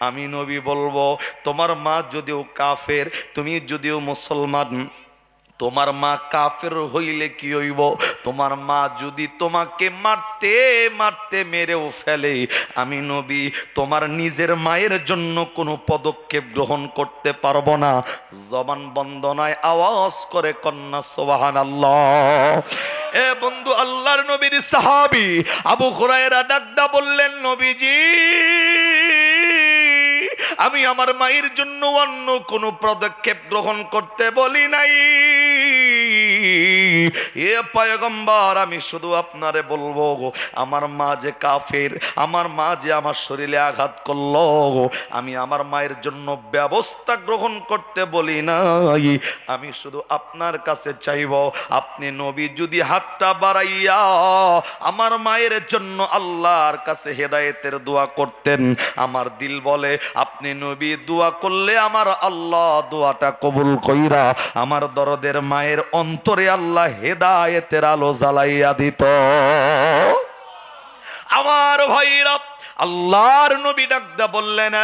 আমি নবী বলবো, তোমার মা যদিও কাফের, তুমি যদিও মুসলমান, তোমার মা কাফের হইলে কি হইব? তোমার মা যদি তোমাকে মারতে মারতে মেরেও ফেলে, আমি নবী তোমার নিজের মায়ের জন্য কোনো পদক্ষেপ গ্রহণ করতে পারবো না। জবান বন্ধ নয়, আওয়াজ করে কন্যা সুবহানাল্লাহ। এ বন্ধু, আল্লাহর নবীর সাহাবী আবু হুরায়রা ডাকদা বললেন, নবীজি, আমি আমার মায়ের জন্য অন্য কোনো পদক্ষেপ গ্রহণ করতে বলি নাই। এ পয়গম্বর, আমি শুধু আপনারে বলবো, আমার মা যে কাফের, আমার মা যে আমার শরীরে আঘাত করলো, আমি আমার মায়ের জন্য ব্যবস্থা গ্রহণ করতে বলি নাই। আমি শুধু আপনার কাছে চাইব, আপনি নবী যদি হাতটা বাড়াইয়া আমার মায়ের জন্য আল্লাহর কাছে হেদায়েতের দোয়া করতেন, আমার দিল বলে আপনি নবী দোয়া করলে আমার আল্লাহ দোয়াটা কবুল কইরা আমার দরদের মায়ের অন্তরে আল্লাহ হেদায়েতের আলো জ্বালাইয়া দিত। আমার ভাইরা, আল্লাহর নবী ডাকদা বললেন,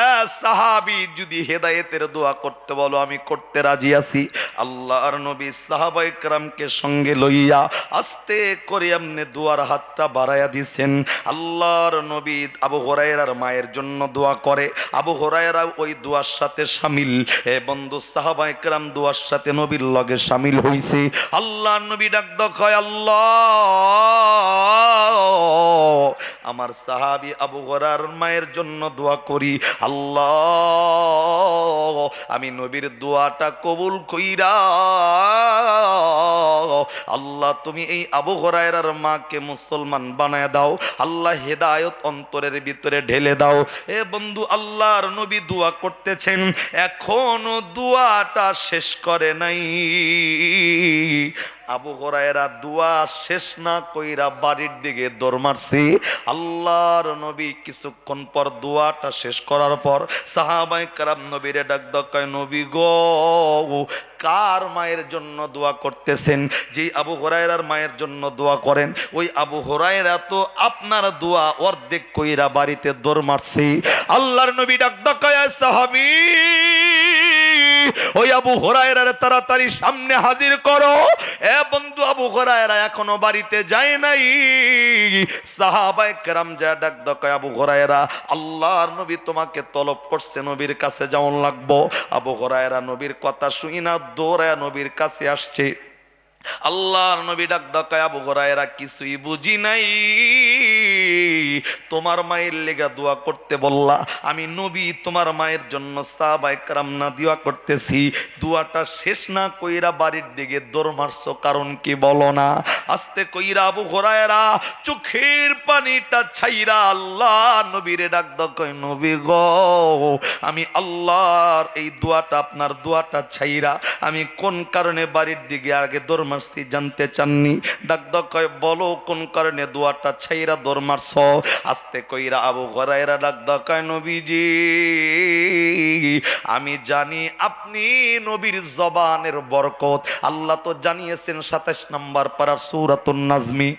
সাহাবী যদি হেদায়েতের দোয়া করতে বলো আমি করতে রাজি আছি। আল্লাহর নবী সাহাবায়ে কেরামকে সঙ্গে লইয়া আস্তে করে এমনি দোয়ার হাতটা বাড়াইয়া দিছেন। আল্লাহর নবী আবু হুরায়রার মায়ের জন্য দোয়া করে, আবু হুরায়রা ওই দোয়ার সাথে শামিল। এ বন্ধু, সাহাবায়ে কেরাম দোয়ার সাথে নবীর লগে শামিল হইছে। আল্লাহর নবী ডাকদা কয়, আল্লাহ, আমার সাহাবী আবু হুরায়রার মায়ের জন্য দোয়া করি, আল্লাহ আমি নবীর দোয়াটা কবুল কইরা আল্লাহ তুমি এই আবু হুরায়রার মাকে মুসলমান বানায় দাও, আল্লাহ হেদায়েত অন্তরের ভিতরে ঢেলে দাও। এ বন্ধু, আল্লাহর নবী দোয়া করতেছেন, এখনো দোয়াটা শেষ করে নাই। আবু হুরায়রা দোয়া শেষ না কইরা বাড়ির দিকে দৌড় মারছে। আল্লাহর নবী কিছুক্ষণ পর দোয়াটা শেষ করার পর সাহাবায়ে কেরাম নবীরে ডাক কয়, নবী গো, কার মায়ের জন্য দোয়া করতেছেন? যে আবু হুরায়রার মায়ের জন্য দোয়া করেন, ওই আবু হুরায়রা তো আপনার দোয়া অর্ধেক কইরা বাড়িতে দৌড় মারছে। আল্লাহর নবী ডাক কয়, সাহাবী, ওই আবু হুরায়রার তাড়াতাড়ি সামনে হাজির করো। এ বন্ধু, আবু হুরায়রা এখনো বাড়িতে যায় নাই। সাহাবায়ে কেরাম যা ডাক কয়, আবু হুরায়রা, আল্লাহর নবী তোমাকে তলব করছে, নবীর কাছে যাওয়ার লাগবো। আবু হুরায়রা নবীর কথা শুই না দৌড়ায় নবীর কাছে আসছে। আল্লাহর নবী ডাক কয়, আবু হুরায়রা, কিছুই বুঝি নাই, তোমার মায়ের লেগা দোয়া করতে বললা, আমি নবী তোমার মায়ের জন্য সাহাবায়ে কেরাম না দোয়া করতেছি, দোয়াটা শেষ না কইরা বাড়ির দিকে দৌড় মারছো, কারণ কি বলো না? আস্তে কইরা আবু হুরায়রা চোখের পানিটা ছাইরা আল্লাহ নবীরে ডাক কয়, নবী গো, আমি আল্লাহর এই দোয়াটা, আপনার দোয়াটা ছাইরা আমি কোন কারণে বাড়ির দিকে আগে দৌড় মারছি জানতে চাননি? ডাক কয়, বলো কোন কারণে দোয়াটা ছাইরা দৌড় মারছো? আস্তে কইরা আবু হুরায়রা ডাক কয়, নবীজি, আমি জানি আপনি নবীর জবানের বরকত, আল্লাহ তো জানিয়েছেন 27 নম্বর পারার সূরাতুন নাজমি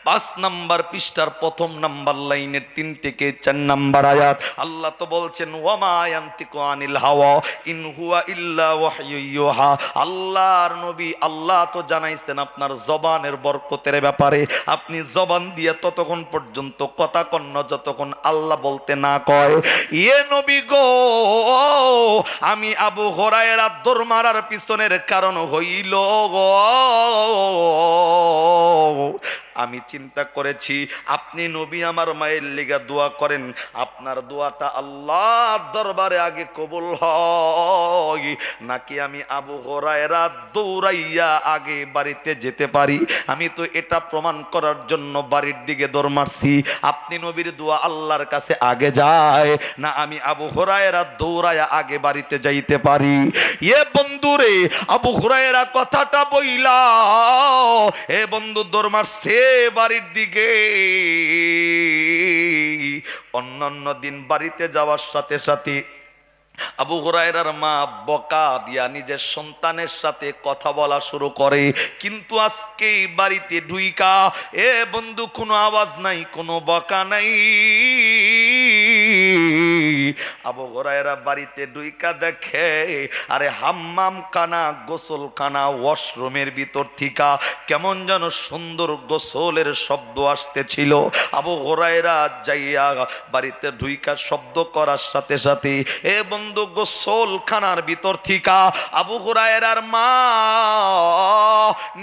5 নম্বর পৃষ্ঠার প্রথম নম্বর লাইনের 3 থেকে 4 নম্বর আয়াত, আল্লাহ তো বলছেন, ওয়ামা ইয়ান্তিকু আনিল হাওয়া ইন হুয়া ইল্লা ওয়াহয়ু ইউহা। আল্লাহর নবী, আল্লাহ তো জানাইছেন আপনার জবানের বরকতের ব্যাপারে, আপনি জবান দিয়ে ততক্ষণ পর্যন্ত কথা কন্ন যতক্ষণ আল্লাহ বলতে না কয়। এ নবী গো, আমি আবু হুরায়রা দৌড় মারার পিছনের কারণ হইল গো, আমি চিন্তা করেছি আপনি নবী আমার মায়ের লিগা দোয়া করেন, আপনার দোয়াটা আল্লাহর দরবারে আগে কবুল হয় নাকি আমি আবু হুরায়রা দৌড়াইয়া আগে বাড়িতে যেতে পারি? আমি তো এটা প্রমাণ করার জন্য বাড়ির দিকে দৌড় মারছি। আপনি নবীর দোয়া আল্লাহর কাছে আগে যায় না আমি আবু হুরায়রা দৌড়াইয়া আগে বাড়িতে যাইতে পারি? এ বন্ধুরে, আবু হুরায়রা কথাটা বইলা এ বন্ধু দৌড় মারছে বাড়ির দিকে। অন্যান্য দিন বাড়িতে যাওয়ার সাথে সাথে আবু হুরায়রার মা বকা দিয়া নিজের সন্তানের সাথে কথা বলা শুরু করে, কিন্তু আজকে বাড়িতে ঢুইকা এ বন্ধু কোনো আওয়াজ নাই, কোনো বকা নাই। আবু হুরায়রা বাড়িতে ঢুইকা দেখে আরে হাম্মাম খানা, গোসল খানা, ওয়াশরুমের ভিতর থিকা কেমন যেন সুন্দর গোসলের শব্দ আসতেছিল। আবু হুরায়রা যাইয়া বাড়িতে ঢুইকা শব্দ করার সাথে সাথে এ বন্ধু গোসল খানার ভিতর থিকা আবু হুরায়রার মা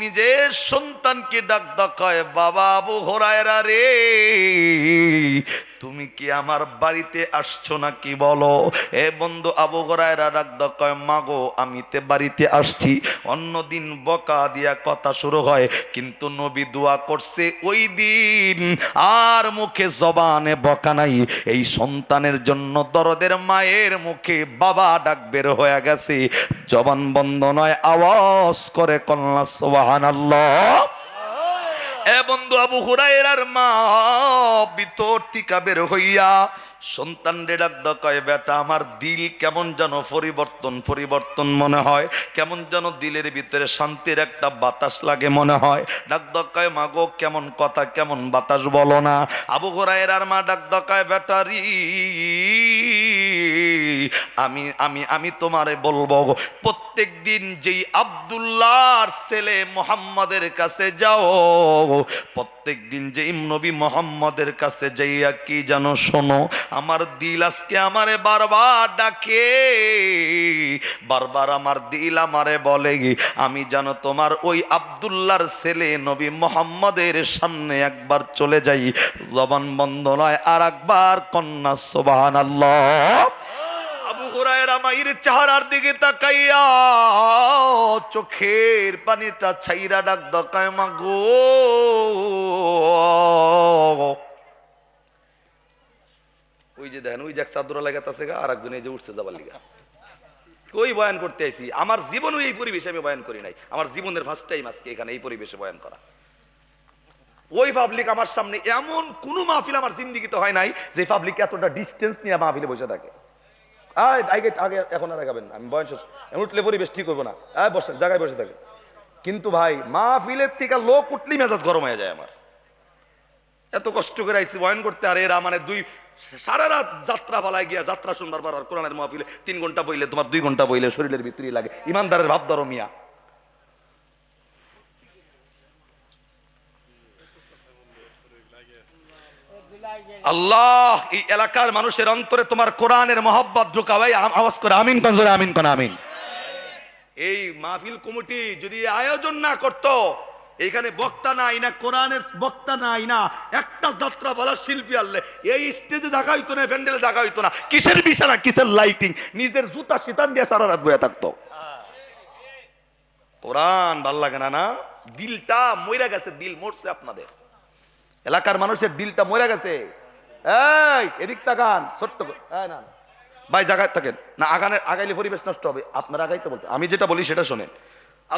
নিজের সন্তানকে ডাক কয়, বাবা আবু হুরায়রা রে, তুমি কি আমার বাড়িতে আসছো নাকি বলো? এ বন্ধু আবু হুরায়রা ডাক কয়, মাগো আমি তে বাড়িতে আসছি। অন্যদিন বকা দিয়া কথা শুরু হয়, কিন্তু নবী দোয়া করছে ওই দিন আর মুখে জবানে বকা নাই। এই সন্তানের জন্য দরদের মায়ের মুখে বাবা ডাক বের হয়ে গেছে, জবান বন্ধ নয়, আওয়াজ করে কন্যা সুবহানাল্লাহ। এ বন্ধু আবু হুরায়রার মা ভিতর থেকে বের হইয়া সন্তান রে ডাক কয়, বেটা আমার দিল কেমন যেন পরিবর্তন মনে হয়, কেমন যেন দিলের ভিতরে শান্তির একটা বাতাস লাগে মনে হয়। ডাক কয়, মাগো কেমন কথা, কেমন বাতাস বলো না। আবু হুরায়রার মা ডাক কয়, বেটারি আমি আমি আমি তোমারে বলবো, প্রত্যেক দিন যেই আব্দুল্লাহর ছেলে মুহাম্মাদের কাছে যাও, প্রত্যেক দিন যেই নবী মুহাম্মাদের কাছে যাইয়া কি জানো শোনো, আমার দিল আজকে আমারে বারবার ডাকে, বারবার আমার দিল আমারে বলে আমি জানো তোমার ওই আব্দুল্লাহর ছেলে নবী মুহাম্মাদের সামনে একবার চলে যাই। জবান বন্ধ নয়, আর একবার কন্যা সুবহানাল্লাহ। আবু হুরায়রা মায়ের চেহারার দিকে তাকাইয়া চোখের পানিটা ছাইরা ডাক কয়, মা গো, ওই যে দেখেন ওই যে এক চাদর লাগাতেছে গা, আর একজন এই যে উঠছে যাবার লিগা। কই বয়ান করতে আইছি, আমার জীবনে এই পরিবেশে আমি বয়ান করি নাই, আমার জীবনের ফার্স্ট টাইম আজকে এখানে এই পরিবেশে বয়ান করা। ওই পাবলিক আমার সামনে, এমন কোন মাহফিল আমার জিন্দিগিতে হয় নাই যে পাবলিক এতটা ডিস্টেন্স নিয়ে মাহফিলে বসে থাকে। আগে আগে এখন আর আগাবেন, আমি বয়ান শেষ, উঠলে পরিবেশ ঠিক হইব না, বসেন জায়গায় বসে থাকে। কিন্তু ভাই মাহফিলের থেকে লোক উঠলেই মেজাজ গরম হয়ে যায় আমার। এত কষ্ট করে আইছি বয়ান করতে, আর এরা মানে সারা রাত যাত্রা পালায় গিয়া যাত্রা শুনবার পর আর কোরআনের মাহফিলে 3 ঘন্টা বইলে তোমার 2 ঘন্টা বইলে শরীরের ভিতরেই লাগে। ইমানদারের ভাব ধরো মিয়া। আল্লাহ এই এলাকার মানুষের অন্তরে তোমার কোরআনের মহব্বত ঢুকাও। আওয়াজ করে আমিন কোন জোরে আমিন কোন আমিন। এই মাহফিল কমিটি যদি আয়োজন না করতো, এইখানে বক্তা নাই না, কোরআনের বক্তা নাই না, একটা যাত্রা বলার শিল্পী আনলে এই স্টেজে জায়গা হইতো না, প্যান্ডেলে জায়গা হইতো না, কিসের বিছানা, কিসের লাইটিং, নিজের জুতা শীতান দিয়ে সারা রাত বয়ে থাকতো। কোরআন ভাল লাগে না? না, দিলটা মইরা গেছে, দিল মরছে আপনাদের এলাকার মানুষের দিলটা মরে গেছে। এই এদিক তাকান, ছোট্ট না ভাই জায়গায় থাকেন না, আগাইলে পরিবেশ নষ্ট হবে। আপনারা আগাইতে বলছেন, আমি যেটা বলি সেটা শোনেন।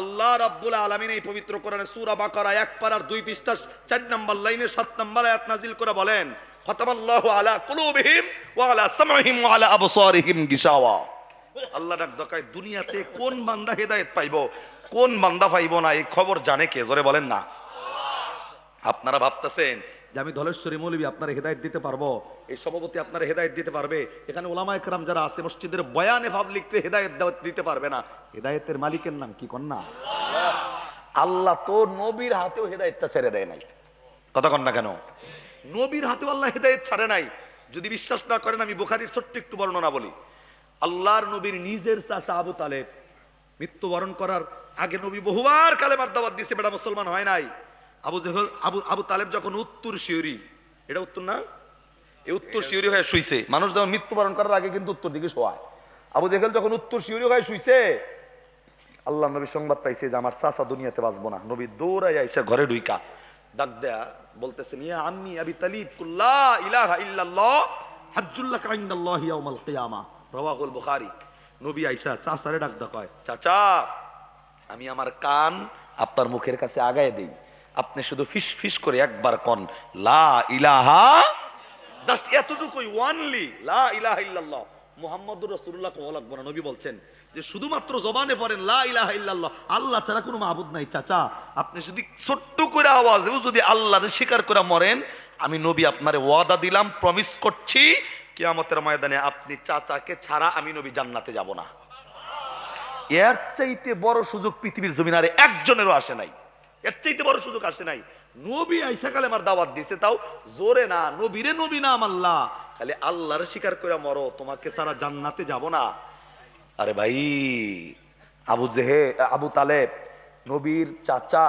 আল্লাহ রাব্বুল আলামিন এই পবিত্র কোরআনে সূরা বাকারা 1 পারার 2 পৃষ্ঠার 4 নম্বর লাইনে 7 নম্বর আয়াত নাযিল করে বলেন, খাতামাল্লাহু আলা কুলুবিহিম ওয়া আলা সামঈহিম ওয়া আলা আবসারিহিম গিশাওয়া। আল্লাহ ডাক দেখায় দুনিয়াতে কোন বান্দা হেদায়েত পাইবো, কোন বান্দা পাইবো না, এই খবর জানে কে? জোরে বলেন না। আপনারা ভাবতেছেন যে আমি ধলেশ্বরী মৌলবী আপনারা হেদায়েত দিতে পারবো, এই সভাপতি আপনারা হেদায়েত দিতে পারবে, এখানে ওলামায়ে কেরাম যারা আছে মসজিদের বয়ানে পাবলিককে হেদায়েত দিতে পারবে না। হেদায়েতের মালিকের নাম কি কন্যা? আল্লাহ তো নবীর হাতেও হেদায়েতটা ছেড়ে দেয় নাই। কথা কন না কেন? নবীর হাতেও আল্লাহ হেদায়েত ছাড়ে নাই। যদি বিশ্বাস না করেন আমি বুখারীর ছোট্ট একটু বর্ণনা বলি। আল্লাহর নবীর নিজের চাচা আবু তালেব মৃত্যুবরণ করার আগে নবী বহুবার কালেমার দাওয়াত দিয়েছে, বেটা মুসলমান হয় নাই। আবু তালেব যখন উত্তর শিউরি, এটা উত্তর না, এই উত্তর শিউরি হয়ে শুইছে, মানুষ যখন মৃত্যুবরণ করার আগে কিন্তু উত্তর দিকে শোয়ায়। আবু জেহেল যখন উত্তর শিউরি হয়ে শুইছে, আল্লাহ নবী সংবাদ পাইছে যে আমার চাচা দুনিয়াতে বাঁচবো না। নবী দৌড়াই আইসা ঘরে ঢুইকা ডাক দেয়া বলতেছেন, ইয়া আম্মি আবি তালিব কুল লা ইলাহা ইল্লাল্লাহ হাজ্জুল্লাকা ইনদাল্লাহি ইয়াউমাল কিয়ামা, রাওয়াহুল বুখারী। নবী আইসা চাচারে ডাক দেয়া কয়, চাচা আমি আমার কান আপনার মুখের কাছে আগায় দেই, আপনি শুধু ফিস ফিস করে একবার কন লা ইলাহা, জাস্ট এতটুকুই, ওয়ানলি লা ইলাহা ইল্লাল্লাহ মুহাম্মাদুর রাসূলুল্লাহ কওয়া লাগবে না। নবী বলছেন যে শুধুমাত্র জবানে পড়েন লা ইলাহা ইল্লাল্লাহ, আল্লাহ ছাড়া কোনো মাবুদ নাই। চাচা আপনি যদি ছোট্ট করে আওয়াজেও যদি আল্লাহর স্বীকার করে মরেন, আমি নবী আপনারে ওয়াদা দিলাম, প্রমিস করছি, কিয়ামতের ময়দানে আপনি চাচাকে ছাড়া আমি নবী জান্নাতে যাব না। এর চাইতে বড় সুযোগ পৃথিবীর জমিন আর একজনেরও আসে নাই। এর চাইতে বড় সুযোগ আসে নাই। নবী আইসা কালেমার দাওয়াত দিছে, তাও জোরে না, নবীরে নবী নাম আল্লাহ, খালি আল্লাহরে স্বীকার করে মরো, তোমাকে ছাড়া জান্নাতে যাব না। আরে ভাই, আবু তালেব নবীর চাচা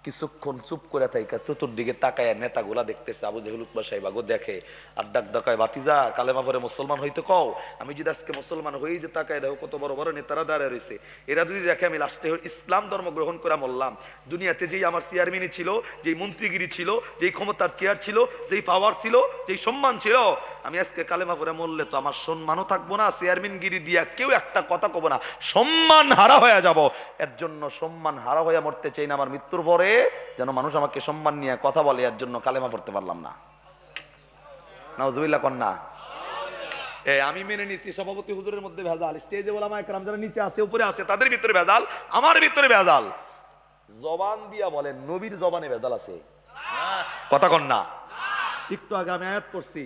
কিছুক্ষণ চুপ করে থাইকা চতুর্দিকে তাকায় নেতাগুলা দেখতেছে। আবু জেহেল উতবা সাহেবাগো দেখে আর ডাক ডাকায়, বাতিজা কালেমা পরে মুসলমান হইতে কও, আমি যদি আজকে মুসলমান হই, যে তাকায় দেখো কত বড় বড় নেতারা দাঁড়ায় রয়েছে, এরা যদি দেখে আমি লাস্টে ইসলাম ধর্ম গ্রহণ করে মরলাম, দুনিয়াতে যেই আমার চেয়ারম্যানই ছিল, যেই মন্ত্রীগিরি ছিল, যেই ক্ষমতার চেয়ার ছিল, যেই পাওয়ার ছিল, যেই সম্মান ছিল, আমি আজকে কালেমা পরে মরলে তো আমার সম্মানও থাকবো না, চেয়ারম্যানগিরি দিয়া কেউ একটা কথা কব না, সম্মান হারা হয়ে যাব। এর জন্য সম্মান হারা হয়ে মরতে চাই না, আমার মৃত্যুর পরে যেন মানুষ আমাকে সম্মান নিয়ে কথা বলে, এর জন্য কালেমা পড়তে পারলাম না। নাউজুবিল্লাহ কন্যা। আমি মেনে নিছি সভাপতি হুজুরের মধ্যে ভেজাল, স্টেজে ওলামা একরাম যারা নিচে আছে উপরে আছে তাদের ভিতরে ভেজাল, আমার ভিতরে ভেজাল। জবান দিয়া বলেন নবীর জবানে ভেজাল আছে? কথা কন্যা। একটু আগে আমি আয়াত পড়ছি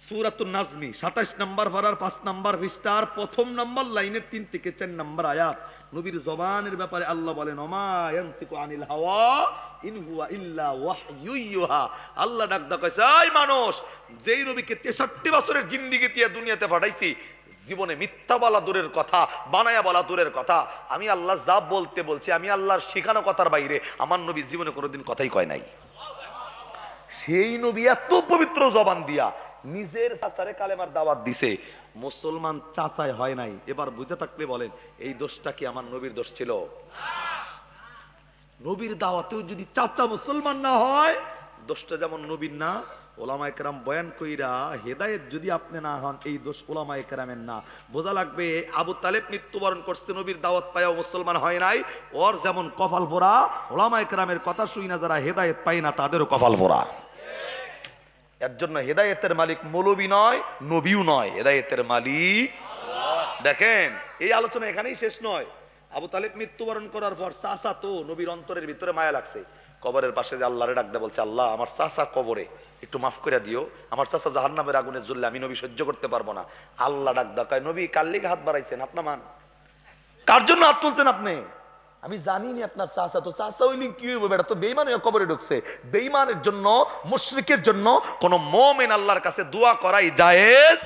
সূরাতুন নাজমি 27 নম্বর পারার 5 নম্বর পৃষ্ঠার প্রথম নম্বর লাইনের 3 থেকে 4 নম্বর আয়াত। নবীর জবানের ব্যাপারে আল্লাহ বলেন, ওমা ইয়ানতিকু আনিল হাওয়া ইন হুয়া ইল্লা ওয়াহয়ু ইউহা। আল্লাহ ডাক কইছে, এই মানুষ, যেই নবীকে 63 বছরের জিন্দেগি দিয়ে দুনিয়াতে পাঠাইছি, জীবনে মিথ্যা বলা দূরের কথা, বানায়া বলা দূরের কথা, আমি আল্লাহ যা বলতে বলছি, আমি আল্লাহর শিখানো কথার বাইরে আমার নবী জীবনে কোনোদিন কথাই কয় নাই। সেই নবী এত পবিত্র জবান দিয়া নিজের চাচারে কালেমার দাওয়াত দিছে, মুসলমান চাচাই হয় নাই। এবার বুঝে থাকলে বলেন, এই দোষটা কি আমার নবীর দোষ ছিল? নবীর দাওয়াতেও যদি চাচা মুসলমান না হয়, দোষটা যেমন নবীর না, ওলামায়ে কেরাম বয়ান কইরা হেদায়েত যদি আপনি না হন, এই দোষ ওলামায়ে কেরামের না। বোঝা লাগবে আবু তালেব মৃত্যুবরণ করছে, নবীর দাওয়াত পায়ও মুসলমান হয় নাই, ওর যেমন কপাল পোড়া, ওলামায়ে কেরামের কথা শুই না যারা হেদায়েত পায় না তাদেরও কপাল পোড়া। এর জন্য হেদায়েতের মালিক মৌলবী নয়, নবীও নয়, হেদায়েতের মালিক আল্লাহ। দেখেন, এই আলোচনা এখানেই শেষ নয়। আবু তালেব মৃত্যুবরণ করার পর চাচা তো নবীর অন্তরের ভিতরে মায়া লাগছে, কবরের পাশে যে আল্লাহরে ডাক দেয়, বলছে, আল্লাহ আমার চাচা কবরে, একটু মাফ করে দিও, আমার চাচা জাহান্নামের আগুনে জ্বললে আমি নবী সহ্য করতে পারবো না। আল্লাহ ডাক দেয়, নবী কার লিগে হাত বাড়াইছেন? আপনা মান, কার জন্য হাত তুলছেন আপনি? আমি জানি নি আপনার চাচা, তো চাচা হইলে কি হইব, বেটা তো বেঈমান হয়ে কবরে ঢুকছে। বেঈমানের জন্য, মুশরিকের জন্য কোন মুমিন আল্লাহর কাছে দোয়া করাই জায়েজ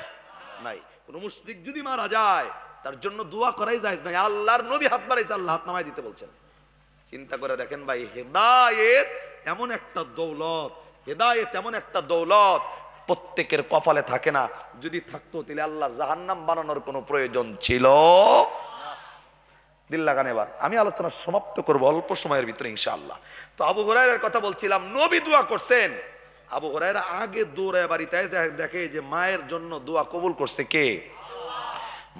নাই। কোন মুশরিক যদি মারা যায়, তার জন্য দোয়া করাই জায়েজ নাই। আল্লাহর নবী হাত বাড়াইছে, আল্লাহ হাত নামায় দিতে বলছেন। চিন্তা করে দেখেন ভাই, হেদায়েত এমন একটা দৌলত, হেদায়েত এমন একটা দৌলত প্রত্যেকের কপালে থাকে না। যদি থাকতো তাহলে আল্লাহর জাহান্নাম বানানোর কোনো প্রয়োজন ছিল? দিল লাগান। এবার আমি আলোচনা সমাপ্ত করব অল্প সময়ের ভিতরে ইনশাআল্লাহ। তো আবু হুরায়রার কথা বলছিলাম, নবী দোয়া করছেন। আবু হুরায়রা আগে দৌড়ায় বাড়িতে দেখে যে মায়ের জন্য দোয়া কবুল করছে কে?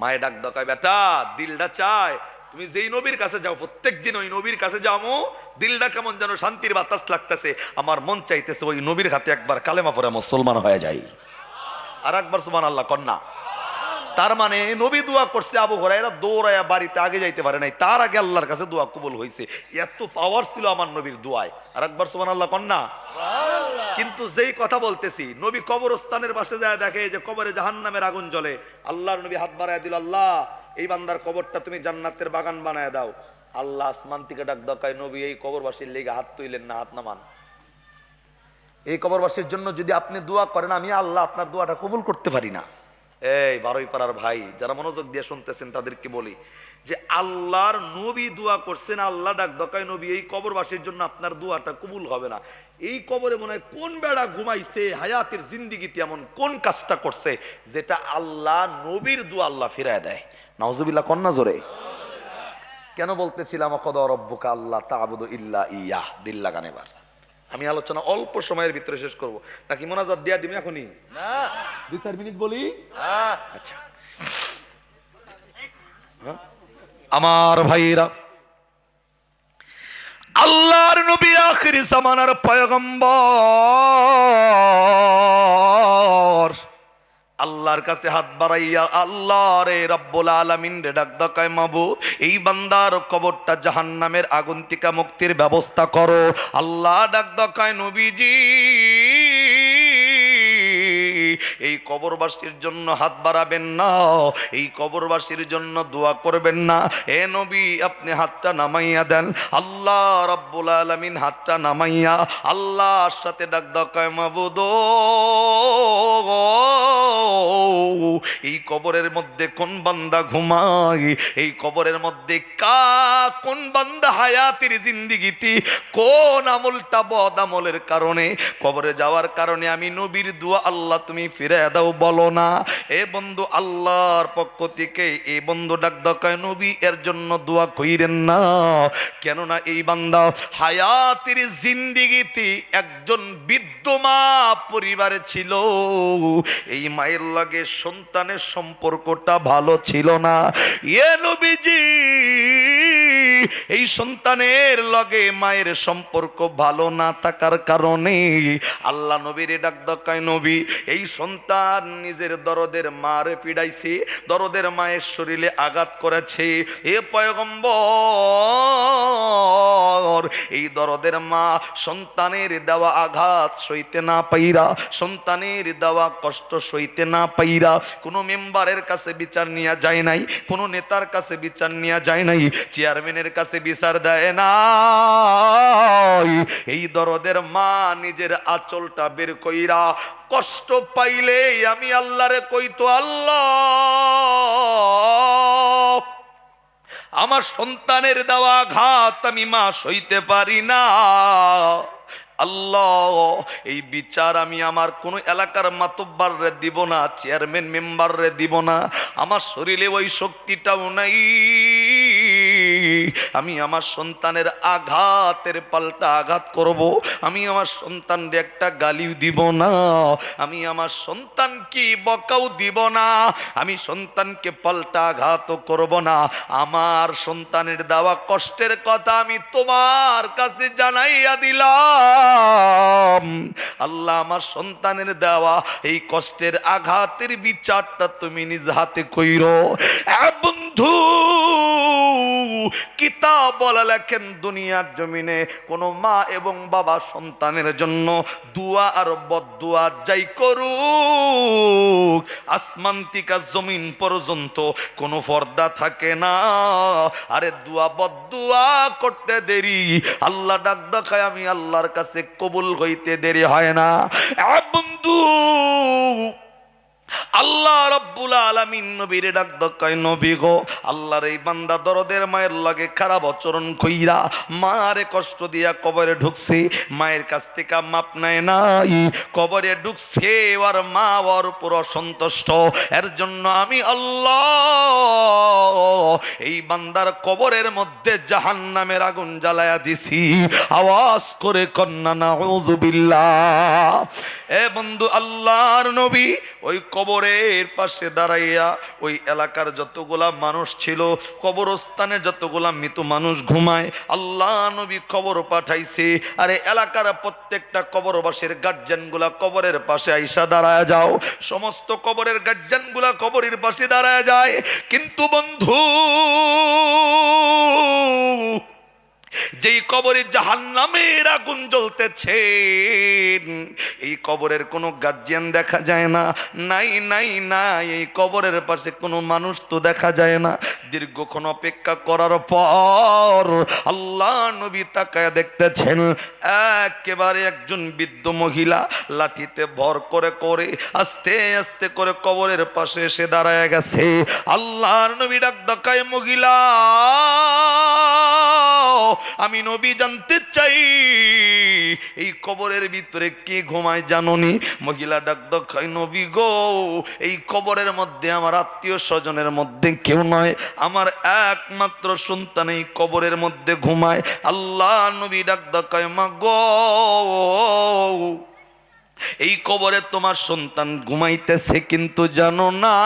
মায়ের ডাক দকায়, বেটা দিলটা চায় তুমি যেই নবীর কাছে যাও, প্রত্যেক দিন ওই নবীর কাছে যাও, দিলটা কেমন যেন শান্তির বাতাস লাগতেছে, আমার মন চাইতেছে ওই নবীর হাতে একবার কালেমা পড়ে মুসলমান হয়ে যাই। আর একবার সুবহানাল্লাহ কন্যা। তার মানে নবী দোয়া করছে, আবু হুরায়রা দৌড়ায়া বাড়িতে আগে যাইতে পারে নাই, তার আগে আল্লাহর কাছে দোয়া কবুল হয়েছে। এত পাওয়ার ছিল আমার নবীর দোয়ায়। আর একবার সুবহানাল্লাহ কন্যা। কিন্তু যেই কথা বলতেছি, নবী কবরস্থানের পাশে যায়, দেখে যে কবরে জাহান্নামের আগুন জ্বলে। আল্লাহর নবী হাত বাড়ায় দিল, আল্লাহ এই বান্দার কবরটা তুমি জান্নাতের বাগান বানায় দাও। আল্লাহ আসমান থেকে ডাক দেয়, নবী এই কবরবাসীর লেগে হাত তুইলেন না, হাত নামান। এই কবরবাসীর জন্য যদি আপনি দোয়া করেন, আমি আল্লাহ আপনার দোয়াটা কবুল করতে পারি না। এই বারোই পাড়ার ভাই যারা মনোযোগ দিয়ে শুনতেছেন, তাদেরকে বলি যে আল্লাহর নবী দোয়া করছেন, আল্লাহ ডাক দকায়, নবী এই কবরবাসীর জন্য আপনার দোয়াটা কবুল হবে না। এই কবরে মনে হয় কোন বেড়া ঘুমাইছে, হায়াতের জিন্দিগিতে এমন কোন কাজটা করছে যেটা আল্লাহ নবীর দোয়া আল্লাহ ফিরায় দেয়। নাউজুবিল্লাহ কন্যা জোরে। কেন বলতেছিলাম অকদা রব্বুকা আল্লাহ তা'বুদু ইল্লা ইয়াহ। দিল লাগান। এবার আমি আলোচনা অল্প সময়ের ভিতরে শেষ করব, নাকি মোনাজাত দিয়া দিবেন এখনই? না, 2-4 মিনিট বলি। আচ্ছা আমার ভাইরা, আল্লাহর নবী আখির জামানার পয়গম্বর আল্লাহর কাছে হাত বাড়াইয়া আল্লাহ রে রব্বুল আলামিন রে ডাক দকায়, মাবুদ এই বান্দার কবরটা জাহান্নামের আগুন থেকে মুক্তির ব্যবস্থা করো। আল্লাহ ডাক দকায়, নবীজি এই কবরবাসীর জন্য হাত বাড়াবেন না, এই কবরবাসীর জন্য দোয়া করবেন না। এ নবী আপনি হাতটা নামাইয়া দেন। আল্লাহ রাব্বুল আলামিন হাতটা নামাইয়া আল্লাহর সাথে ডাক দাও, কয় মাবুদ এই কবরের মধ্যে কোন বান্দা ঘুমায়, এই কবরের মধ্যে কোন বান্দা হায়াতের জিন্দিগিতে কোন আমলটা বদ আমলের কারণে কবরে যাওয়ার কারণে আমি নবীর দোয়া আল্লাহ তুমি ফিরে দাও বলো না। এ বন্ধু আল্লাহর পক্ষ থেকে এই বন্ধু ডাক দাও, কয় নবী এর জন্য দোয়া কইরেন না, কেননা এই বান্দা হায়াতের জিন্দিগিতে একজন বিদ্যমা পরিবারে ছিল, এই মায়ের লাগে সন্তানের সম্পর্কটা ভালো ছিল না। এ নবীজি এই সন্তানের লগে মায়ের সম্পর্ক ভালো না থাকার কারণে আল্লাহ নবীর ডাক দকায়, নবী এই সন্তান নিজের দরদের মারে পিড়াইছে, দরদের মায়ের শরীরে আঘাত করেছে। এ পয়গম্বর এই দরদের মা সন্তানের দেওয়া আঘাত সইতে না পাইরা, সন্তানের দেওয়া কষ্ট সইতে না পাইরা কোনো মেম্বারের কাছে বিচার নিয়ে যায় নাই, কোনো নেতার কাছে বিচার নিয়ে যায় নাই, চেয়ারম্যানের কাছে বিচার দেয় না। এই দরদের মা নিজের আঁচলটা বের কইরা কষ্ট পাইলে আমি আল্লাহরে কইতো, আল্লাহ আমার সন্তানের দেওয়া আঘাত আমি মা সইতে পারি না, আল্লাহ এই বিচার আমি আমার কোন এলাকার মাতব্বার রে দিব না, চেয়ারম্যান মেম্বার রে দিব না, আমার শরীরে ওই শক্তিটাও নাই, আমি আমার সন্তানের আঘাতের পাল্টা আঘাত করব, আমি আমার সন্তানরে একটা গালিও দিব না, আমি আমার সন্তানকে বকাও দিব না, আমি সন্তানকে পাল্টা আঘাতও করব না, আমার সন্তানের দেওয়া কষ্টের কথা আমি তোমার কাছে জানাইয়া দিলাম। আল্লাহ আমার সন্তানের দেওয়া এই কষ্টের আঘাতের বিচারটা তুমি নিজ হাতে কইরো। বন্ধু কিতাব বলা লেখেন দুনিয়ার জমিনে কোন মা এবং বাবা সন্তানের জন্য দুয়া আর বদদুয়া যাই করুক, আসমান থেকে জমিন পর্যন্ত কোনো পর্দা থাকে না। আরে দুয়া বদদুয়া করতে দেরি, আল্লাহ ডাক দেখায় আমি আল্লাহর কাছে কবুল হইতে দেরি হয় না। বন্ধু আল্লাহ রাব্বুল আলামিন নবীর ডাক দকায়, নবী গো আল্লাহর এই বান্দা দরদের মায়ের লাগে খারাপ আচরণ কইরা মারে কষ্ট দিয়া কবরে ঢুকছে, মায়ের কাছ থেকে মাপ নেয় নাই, কবরে ঢুকছে, আর মা ওর উপর অসন্তুষ্ট, এর জন্য আমি আল্লাহ এই বান্দার কবরের মধ্যে জাহান্নামের আগুন জ্বালায়া দিছি। আওয়াজ করে কন্না নাউযুবিল্লাহ। এ বন্ধু আল্লাহর নবী ওই কবরের পাশে দাঁড়াইয়া ওই এলাকার যতগুলা মানুষ ছিল, কবরস্থানে যতগুলা মৃত মানুষ ঘুমায়, আল্লাহ নবী খবর পাঠাইছে, আরে এলাকার প্রত্যেকটা কবরবাসীর গার্জিয়ানগুলা কবরের পাশে আইসা দাঁড়ায় যাও। সমস্ত কবরের গার্জিয়ানগুলা কবরের পাশে দাঁড়ায় যায়, কিন্তু বন্ধু যেই কবরে জাহান্নামের আগুন জ্বলতেছে এই কবরের কোনো গার্জিয়ান দেখা যায় না, নাই নাই নাই, এই কবরের পাশে কোনো মানুষ তো দেখা যায় না। দীর্ঘক্ষণ অপেক্ষা করার পর আল্লাহ নবী তাকায়া দেখতেছেন একেবারে একজন বৃদ্ধ মহিলা লাঠিতে ভর করে করে আস্তে আস্তে করে কবরের পাশে এসে দাঁড়ায় গেছে। আল্লাহর নবী ডাক দেখায়, মহিলা আমি নবী জানতে চাই এই কবরের ভিতরে কে ঘুমায় জানোনি? মহিলা ডাক দেখায়, নবী গো এই কবরের মধ্যে আমার আত্মীয় স্বজনের মধ্যে কেউ নয়, আমার একমাত্র সন্তান এই কবরের মধ্যে ঘুমায়। আল্লাহ নবী ডাক দেখায়, মা গো এই কবরে তোমার সন্তান ঘুমাইতেছে, কিন্তু জানো না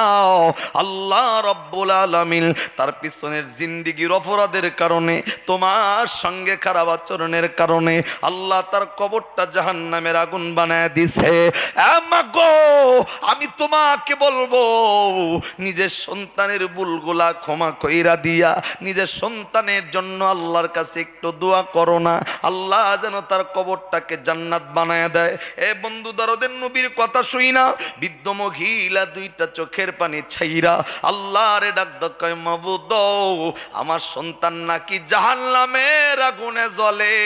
আল্লাহ রাব্বুল আলামিন তার পিছনের জিন্দেগির অপরাধের কারণে, তোমার সঙ্গে খারাপ আচরণের কারণে আল্লাহ তার কবরটা জাহান্নামের আগুন বানায় দিছে। মা গো আমি তোমাকে বলবো নিজের সন্তানের ভুলগুলা ক্ষমা কইরা দিয়া নিজের সন্তানের জন্য আল্লাহর কাছে একটু দোয়া করো না, আল্লাহ যেন তার কবরটাকে জান্নাত বানায় দেয়। এ বন্ধু বন্ধু দরদের নবীর কথা শুই না বৃদ্ধ মহিলা দুইটা চোখের পানি ছাইরা আল্লাহরে ডাক কয় মাবুদ আমার সন্তান নাকি জাহান্নামের আগুনে জ্বলে,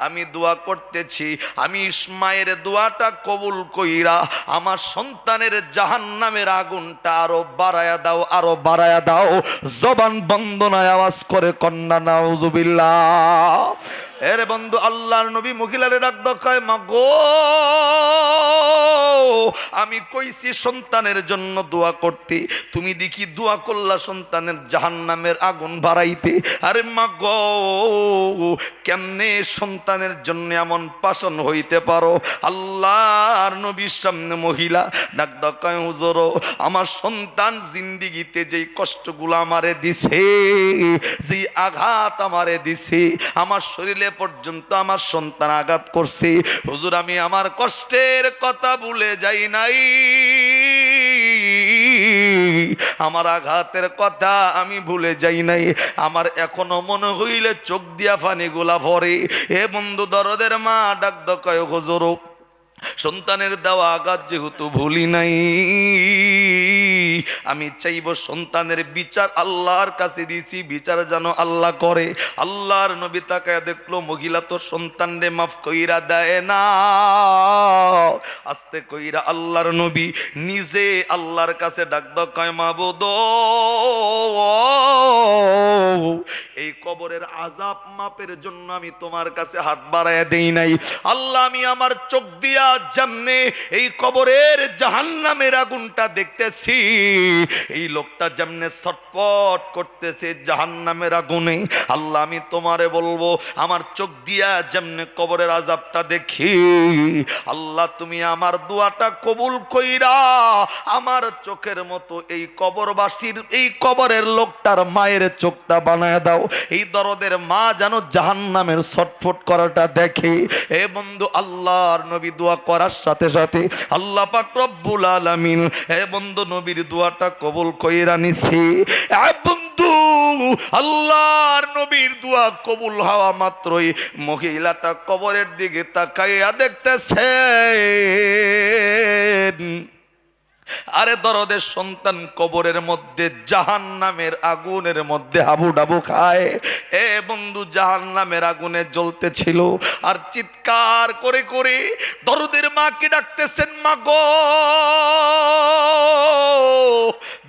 আমি দোয়া করতেছি আমি ইসমাইয়ের দোয়াটা কবুল কইরা আমার সন্তানের জাহান্নামের আগুনটা আরো বাড়ায়া দাও, আরো বাড়ায়া দাও। জবান বন্দনায় আওয়াজ করে কন্যা নাউজুবিল্লাহ। এরে বন্ধু আল্লাহর নবী মহিলারে ডাক কয় মা গো আমি কইছি সন্তানের জন্য দোয়া করতে, তুমি দেখি দোয়া করলা সন্তানের জাহান্নামের আগুন বাড়াইতে। আরে মা গো কেমনে সন্তানের জন্য এমন পাষাণ হইতে পারো? আল্লাহর নবীর সামনে মহিলা ডাক কয় হুজুর আমার সন্তান জিন্দিগিতে যেই কষ্টগুলো আমারে দিছে, যে আঘাত আমারে দিছে, আমার শরীরে পর্যন্ত আমার সন্তান আঘাত করছে, হুজুর আমি আমার কষ্টের কথা ভুলে যাই নাই, আমার আঘাতের কথা আমি ভুলে যাই নাই, আমার এখনো মনে হইলে চোখ দিয়া পানি গোলা ভরে। এ বন্ধু দরদের মা ডাক কয় হুজুর সন্তানের দেওয়া আঘাত যেহেতু ভুলি নাই, আমি চাইব সন্তানের বিচার আল্লাহর কাছে দিছি, বিচার যেন আল্লাহ করে। আল্লাহর নবী তাকায়া দেখলো মহিলা তো সন্তানরে মাফ কইরা দেয় না, আস্তে কইরা আল্লাহর নবী নিজে আল্লাহর কাছে ডাক কয় মাবুদ এই কবরের আযাব মাপের জন্য আমি তোমার কাছে হাত বাড়ায়া দেই নাই। আল্লাহ আমি আমার চোখ দিয়া যেমনে এই কবরের জাহান্নামের আগুনটা দেখতেছি, এই লোকটা যেমনে ছটফট করতেছে জাহান্নামের আগুনে, আল্লাহ আমি তোমারে বলবো আমার চোখ দিয়া যেমনে কবরের আযাবটা দেখি, আল্লাহ তুমি আমার দোয়াটা কবুল কইরা আমার চোখের মতো এই কবরবাসীর এই কবরের লোকটার মায়ের চোখটা বানায় দাও। এই দরদের মা যেন জাহান্নামের ছটফট করাটা দেখে। এ বন্ধু আল্লাহর নবী দোয়া করার সাথে সাথে আল্লাহ পাক রব্বুল আলামিন এ বন্ধু নবীর দোয়াটা কবুল কইরা নিছে। এ বন্ধু আল্লাহর নবীর দোয়া কবুল হওয়া মাত্রই মহিলাটা কবরের দিকে তাকাইয়া দেখতেছে আরে দরদের সন্তান কবরের মধ্যে জাহান্নামের আগুনের মধ্যে হাবুডাবু খায়। এ বন্ধু জাহান্নামের আগুনে জ্বলতেছিল আর চিৎকার করে করে দরদের মাকে ডাকতেছেন মা গো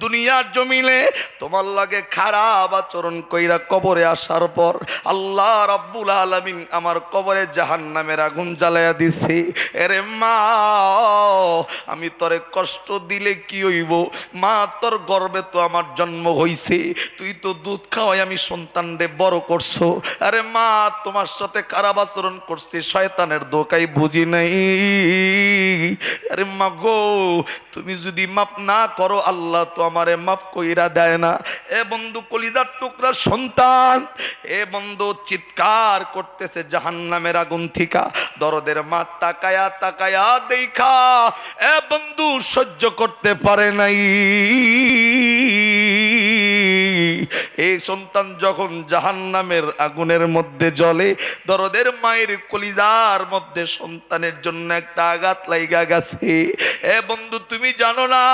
দুনিয়ার জমিনে তোমার লাগে খারাপ আচরণ কইরা কবরে আসার পর আল্লাহ রাব্বুল আলামিন আমার কবরে জাহান্নামের আগুন জ্বালায়া দিছে। এরে মা আমি তোরে কষ্ট দিলে কি হইব? মা তোর গর্বে তো আমার জন্ম হইছে, তুই তো দুধ খাওয়াই আমি সন্তানরে বড় করছো। আরে মা তোমার সাথে খারাপ আচরণ করছি শয়তানের দোকাই বুঝি নাই। আরে মা গো তুমি যদি মাফ না করো আল্লাহ তো আমারে মাফ কইরা দেয় না। এ বন্ধু কলিজার টুকরা সন্তান এ বন্ধু চিৎকার করতেছে জাহান্নামের আগুন থিকা। দরদের মা তাকায়া তাকায়া দেখা এ বন্ধু সহ্য করতে পারে নাই। এই সন্তান যখন জাহান্নামের আগুনের মধ্যে জ্বলে দরদের মায়ের কলিজার মধ্যে সন্তানের জন্য একটা আঘাত লাইগা গেছে। এ বন্ধু তুমি জানো না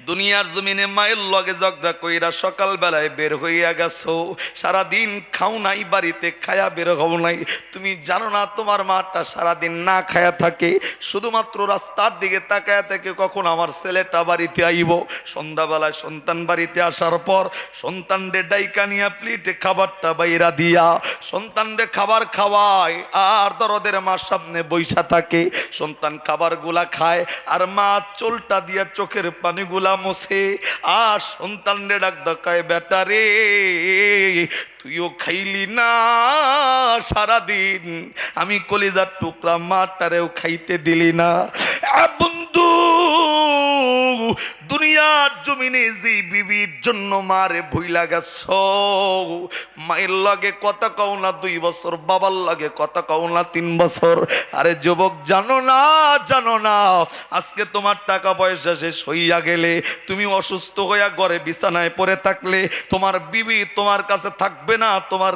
দুনিয়ার জমিনে মায়ের লগে ঝগড়া কইরা সকাল বেলায় বের হইয়া গেছো, সারাদিন খাও নাই বাড়িতে খায়া বের হও নাই। তুমি জানো না তোমার মাটা সারাদিন না খায়া থাকে, শুধুমাত্র রাস্তার দিকে তাকায়া থাকে কখন আমার ছেলেটা বাড়িতে আইব। সন্ধ্যাবেলায় সন্তান বাড়িতে আসার পর সন্তানরে ডাইকা নিয়া প্লেটে খাবারটা বাইরা দিয়া সন্তানরে খাবার খাওয়ায় আর দরদের মার সামনে বইসা থাকে। সন্তান খাবারগুলা খায় আর মা চোলটা দিয়া চোখের পানি গুলা মোছে আর সন্তানরে ডাক ডাকায় বেটা রে তুইও খাইলি না সারাদিন, আমি কলিজার টুকরা মাটারেও খাইতে দিলি না। বন্ধু দুনিয়ার জমিনে যে বিবির জন্য মারে ভুইলা গেছো, মায়ের লাগে কথা কও না 2 বছর, বাবার লাগে কথা কও না 3 বছর। আরে যুবক, জানো না আজকে তোমার টাকা পয়সা শেষ হইয়া গেলে, তুমি অসুস্থ হইয়া ঘরে বিছানায় পড়ে থাকলে, তোমার বিবি তোমার কাছে থাকবে না, তোমার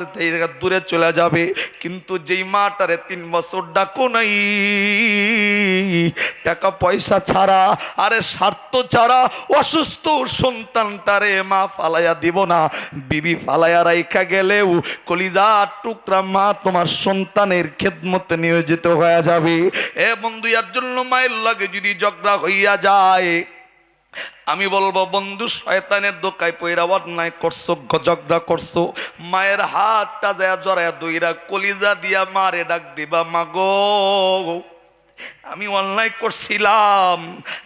দূরে চলে যাবে। কিন্তু যেই মাটারে 3 বছর ডাকো নাই, টাকা পয়সা ছাড়া, আরে স্বার্থ ছাড়া অসুস্থ সন্তানটারে মা ফালাইয়া দিব না, বিবি ফালাইয়া রাইখা গেলেও কলিজার টুকরা মা তোমার সন্তানের খেদমতে নিয়োজিত হয়ে যাবে। এ বন্ধু, এর জন্য মায়ের লাগে যদি ঝগড়া হইয়া যায়, আমি বলবো বন্ধু, শয়তানের দোকায় পয়রা অন্যায় করছো, ঝগড়া করছো, মায়ের হাতটা যায় জড়ায়া দইরা কলিজা দিয়া মারে ডাক দিবা, মাগো আমি অন্যায় করছিলাম,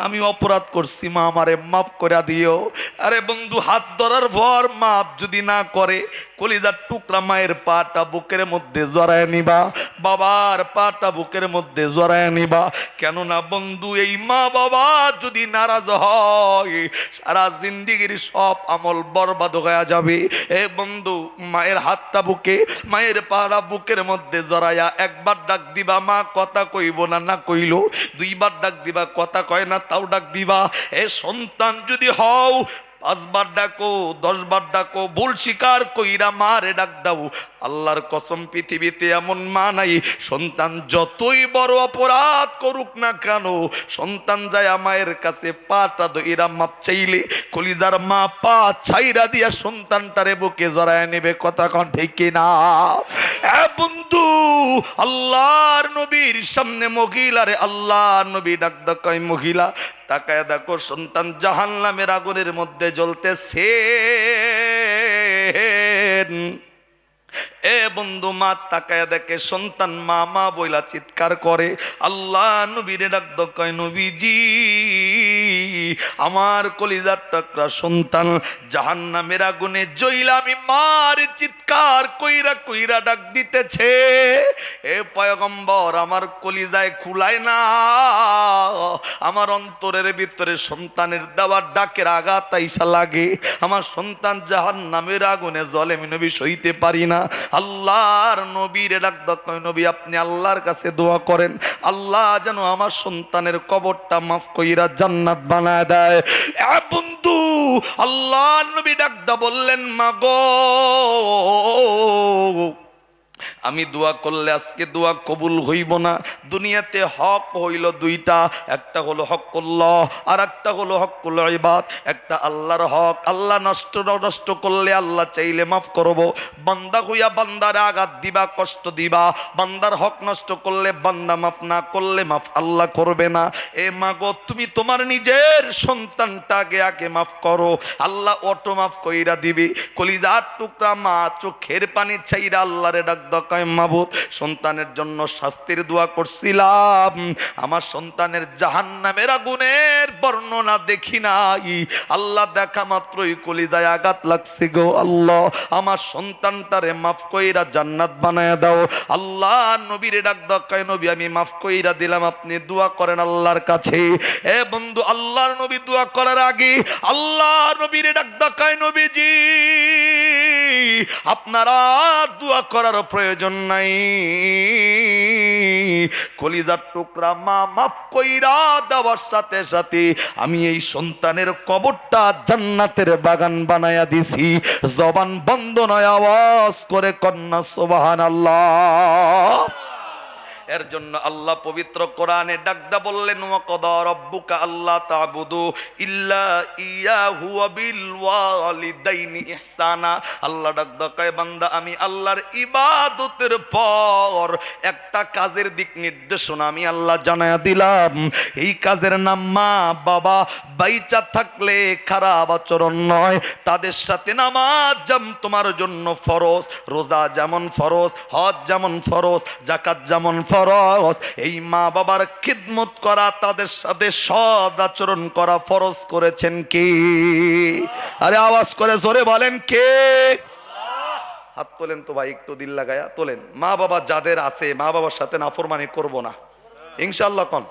আমি অপরাধ করছি, মা আমারে মাফ করে দিও। আরে বন্ধু, হাত ধরার পর মাফ যদি না করে, কলিজার টুকরা মায়ের পাটা বুকের মধ্যে জড়ায় নিবা, বাবার পাটা বুকের মধ্যে জড়ায় নিবা। কেননা বন্ধু, এই মা বাবা যদি নারাজ হয়, সারা জিন্দিগির সব আমল বরবাদ হয়ে যাবে। এ বন্ধু, মায়ের হাতটা বুকে, মায়ের পাটা বুকের মধ্যে জড়াইয়া একবার ডাক দিবা, মা কথা কইব না, না কইল 2 বার ডাক দিবা, কথা কয় না তাও ডাক দিবা। এ সন্তান যদি হও, 5 বার ডাকো, 10 বার ডাকো, ভুল স্বীকার কইরা মারে ডাক দাও। আল্লাহর কসম, পৃথিবীতে এমন মা নাই, সন্তান যতই বড় অপরাধ করুক না কেন, সন্তান যায় মায়ের কাছে পাটা ধইরা মাপ চাইলে, কলিজার মা পা ছাইরা দিয়া সন্তানটারে বুকে জড়ায় নেবে। কথা কোন ঠিক কিনা? বন্ধু, আল্লাহর নবীর সামনে মহিলারে আল্লাহর নবী ডাক দা, কয় মহিলা তাকায় দেখো, সন্তান জাহান্নামের আগুনের মধ্যে জ্বলতেছে। এ বন্ধু, মাছ তাকায় দেখে সন্তান মা মা বইলা চিৎকার করে। আল্লাহ নবীরে ডাক দা, কয় নবীজি, আমার কলিজার টুকরা সন্তান জাহান্নামের আগুনে জ্বইলা আমি মার চিৎকার কইরা কইরা ডাক দিতেছে। এ পয়গম্বর, আমার কলিজায় খুলায় না, আমার অন্তরের ভিতরে সন্তানের দেওয়ার ডাকের আঘাত আইসা লাগে, আমার সন্তান জাহান্নামের আগুনে জ্বলে, আমি নবী সইতে পারি না। আল্লাহর নবীরে ডাক দা, কয় নবী আপনি আল্লাহর কাছে দোয়া করেন, আল্লাহ যেন আমার সন্তানের কবরটা মাফ কইরা জান্নাত বানায় দেয়। এ বন্ধু, আল্লাহর নবী ডাক দা বললেন, মাগো আমি দোয়া করলে আজকে দোয়া কবুল হইব না। দুনিয়াতে হক হইল 2টা, একটা হলো হকুল্লাহ আর একটা হলো হকুল ইবাদ। একটা আল্লাহর হক, আল্লাহ নষ্ট করলে আল্লাহ চাইলে মাফ করব, বান্দা হইয়া বান্দারে আঘাত দিবা, কষ্ট দিবা, বান্দার হক নষ্ট করলে বান্দা মাফ না করলে মাফ আল্লাহ করবে না। এ মাগো, তুমি তোমার নিজের সন্তানটাকে আগে মাফ করো, আল্লাহ অটো মাফ কইরা দিবে। কলিজার টুকরা মা চোখের পানি ছাইরা আল্লাহরে ডাক দা, কয় মাবুদ, সন্তানের জন্য শাস্তির দোয়া করছিলাম, আমার সন্তানের জাহান্নামের আগুনের বর্ণনা দেখি নাই, আল্লাহ দেখা মাত্রই কলিজায় আঘাত লাগছে গো। আল্লাহ আমার সন্তানটারে মাফ কইরা জান্নাত বানায়া দাও। আল্লাহ নবীরে ডাক দা, কয় নবী আমি মাফ কইরা দিলাম, আপনি দোয়া করেন আল্লাহর কাছে। এ বন্ধু, আল্লাহর নবী দোয়া করার আগে আল্লাহ নবীরে ডাক দা, কয় নবীজি আপনারা দোয়া করার প্রয়োজন নাই, কলিজার টুকরা মা মাফ কইরা দেওয়ার সাথে সাথে আমি এই সন্তানের কবরটা জান্নাতের বাগান বানায়া দিছি। জবান বন্ধ নয়, আওয়াজ করে কন্যা সুবহানাল্লাহ। এর জন্য আল্লাহ পবিত্র কোরআনে ডাকদা বললেন, ওয়াকাদা রাব্বুকা আল্লা তা'বুদু ইল্লা ইয়াহু ওয়া বিল ওয়ালিদাইনি ইহসানা। আল্লাহ ডাকদা কয়, বান্দা আমি আল্লাহর ইবাদতের পর একটা কাজের দিক নির্দেশনা আমি আল্লাহ জানায়া দিলাম। এই কাজের নাম মা বাবা বাইচা থাকলে খারাপ আচরণ নয়, তাদের সাথে নামাজ যেমন তোমার জন্য ফরজ, রোজা যেমন ফরজ, হজ যেমন ফরজ, যাকাত যেমন ফরজ, এই মা বাবার খিদমত করা, তাদের সাথে সৎ আচরণ করা ফরজ করেছেন কে? আরে আওয়াজ করে জোরে বলেন কে? হাত তোলেন তো ভাই, একটু দিল লাগায়া তোলেন। মা বাবা যাদের আছে, মা বাবার সাথে নাফরমানি করব না ইনশাআল্লাহ। কোন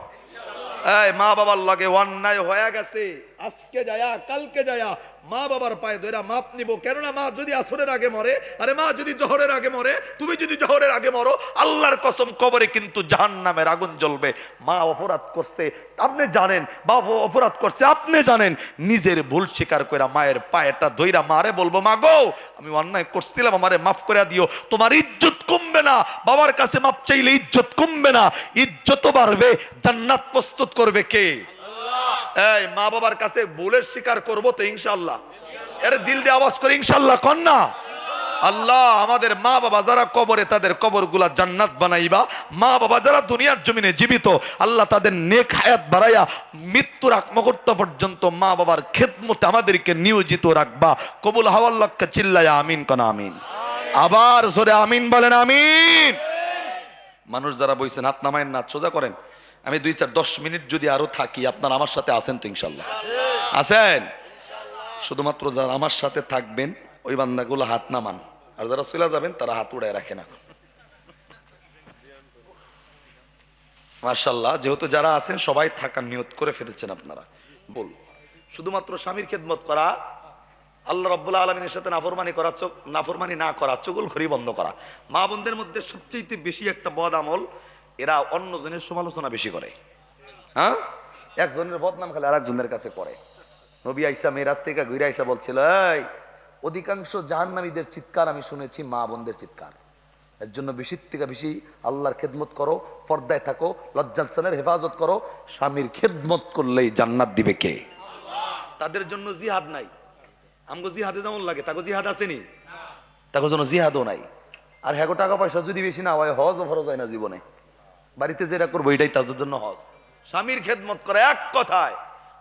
এই মা বাবার লগে অন্যায় হয়ে গেছে, আজকে যায়া কালকে যায়া মা বাবার পায়ে ধরে মাপ নিব। কেননা মা যদি আসরের আগে মরে, আরে মা যদি জোহরের আগে মরে, তুমি যদি জোহরের আগে মরো, আল্লাহর কসম কবরে কিন্তু জাহান্নামের আগুন জ্বলবে। মা অপরাধ করছে আপনি জানেন, বাবা অপরাধ করছে আপনি জানেন, নিজের ভুল স্বীকার করে মায়ের পায়েটা ধইরা মারে বলবো, মা গো আমি অন্যায় করছিলাম, আমারে মাফ করে দিও। তোমার ইজ্জত কমবে না, বাবার কাছে মাপ চাইলে ইজ্জত কমবে না, ইজ্জত বাড়বে। জান্নাত প্রস্তুত করবে কে? এই মা বাবার কাছে ভুলের স্বীকার করবো তো ইনশাআল্লাহ। এর দিল দিয়ে আওয়াজ করে ইনশাআল্লাহ কন্যা। আল্লাহ আমাদের মা বাবা যারা কবরে, তাদের কবরগুলা জান্নাত বানাইবা। মা বাবা যারা দুনিয়ার জমিনে জীবিত, আল্লাহ তাদের নেক হায়াত বাড়াইয়া মৃত্যুর আগ মুহূর্ত পর্যন্ত মা বাবার খেদমতে আমাদেরকে নিয়োজিত রাখবা। কবুল হওয়ার লক্ষ্যে চিল্লায়া আমিন কোনা আমিন। আবার জোরে আমিন বলেন আমিন। মানুষ যারা বইছেন হাত নামায়েন না, সোজা করেন। আমি 2-4-10 মিনিট যদি আরো থাকি, আপনারা আমার সাথে আছেন তো ইনশাল্লাহ? আছেন? শুধুমাত্র যারা আমার সাথে থাকবেন ওই বান্দাগুলো হাত নামান, আর যারা চলে যাবেন তারা হাত উড়ায় রাখেন। এখন মাশাআল্লাহ, যেহেতু যারা আছেন সবাই থাকার নিয়ত করে ফেলেছেন আপনারা। বল শুধুমাত্র স্বামীর খেদমত করা, আল্লাহ রাব্বুল আলামিনের সাথে নাফরমানি না করা, চুগলখড়ি বন্ধ করা। মা বোনদের মধ্যে সবচেয়ে বেশি একটা বদ আমল, এরা অন্যজনের সমালোচনা বেশি করে। হ্যাঁ, একজনের বদনাম খালি আরেকজনের কাছে করে। নবী আয়েশা মেরাজ থেকে ঘুরে আয়েশা বলছিল, এই অধিকাংশ জাহান্নামীদের চিৎকার আমি শুনেছি মা বোনদের চিৎকার। এর জন্য বেশি থেকে বেশি আল্লাহর খেদমত করো, পর্দায় থাকো, লজ্জাস্থানের হেফাজত করো। স্বামীর খেদমত করলেই জান্নাত দিবে কে? তাদের জন্য জিহাদ নাই। আমগো জিহাদে যেমন লাগে, তাকে জিহাদ আসেনি, তাকে জন্য জিহাদও নাই। আর হ্যাঁ, টাকা পয়সা যদি বেশি না হয়, হজ ও ফরজ হয় না জীবনে। বাড়িতে যেটা করবো এটাই তাদের জন্য হজ। স্বামীর খেদমত করে, এক কথায়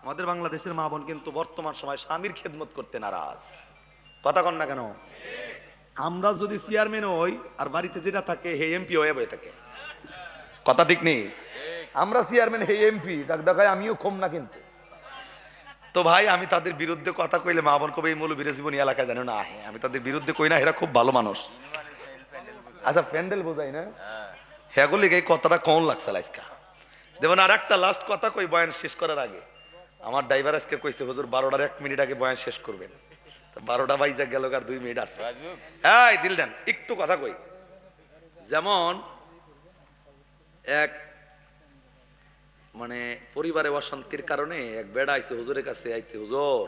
আমাদের বাংলাদেশের মা বোন কিন্তু বর্তমান সময় স্বামীর খেদমত করতে নারাজ। কথা কন না কেন? আমরা যদি চেয়ারম্যান হই আর বাড়িতে যেটা থাকে হে এমপি হয়ে বয়ে থাকে। কথা ঠিক নেই? আমরা চেয়ারম্যান, হে এমপি, ডাক দেখায় আমিও কম না কিন্তু। তো ভাই আমি তাদের বিরুদ্ধে কথা কইলে মা বোন কবে এই মৌলবীর জীবনী এলাকায় জানো না, আমি তাদের বিরুদ্ধে কই না, এরা খুব ভালো মানুষ। আচ্ছা প্যান্ডেল বোঝাই না, হ্যাঁ গলি এই কথাটা কম লাগছে আজকা। যেমন আর একটা লাস্ট কথা কই বয়ান শেষ করার আগে। আমার ড্রাইভার আজকে কইছে হুজুর 12টার 1 মিনিট আগে বয়ান শেষ করবেন। 12টা বাইজা গেল, আর 2 মিনিট আছে। এই দিল দেন একটু কথা কই। যেমন এক মানে পরিবারে অশান্তির কারণে এক বেড়া আইছে হুজুরের কাছে, আইতে হুজুর